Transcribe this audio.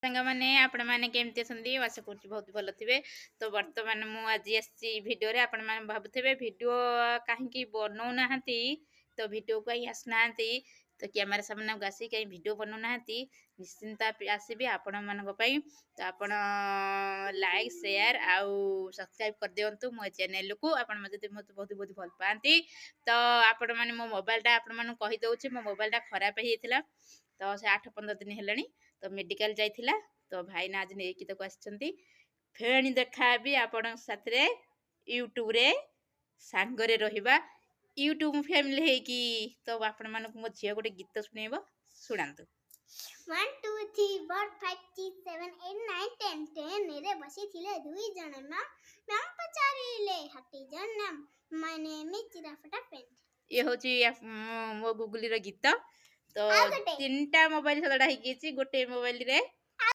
सांग मैंने आपण मैंने केमती अछंती आशा करूँ बहुत भल थे। तो बर्तमान मु आज आसी भिडियो रे आपण मैंने भाबुथिबे भिडियो कहीं बनाऊना तो भिडियो कहीं आसना तो कैमेरा सामने को आसी कहीं भिडियो बनाऊना निश्चिंत आसबि आपण मानक पई। तो आपण लाइक शेयर आउ सब्सक्राइब कर दियंतु मो चैनल को। आपण मते बहुत बहुत भल पाती। तो आपण माने मो मोबाइलटा आपण मानू कहि दउछि मो मोबाइलटा खराब हे थिला। तो से 8-15 दिन हेलानी तो मेडिकल जाइथिला। तो भाईना आज नेकी तो आछंती फेणी देखा भी आपण साथरे यूट्यूब रे सांगरे रहिबा यूट्यूब फैमिली है कि। तो आपण मानक मो झिया गोटे गीत सुनेबो सुनांतु। 1 2 3 4 5 6 7 8 9 10 10 रे बसी थिले दुई जण नाम पचारिले हटी जण नाम माय नेम इज चिराफटा फ्रेंड। ये होची मो गुगली रो गीत। तो तीनटा मोबाइल सदड़ा है गोटे मोबाइल रे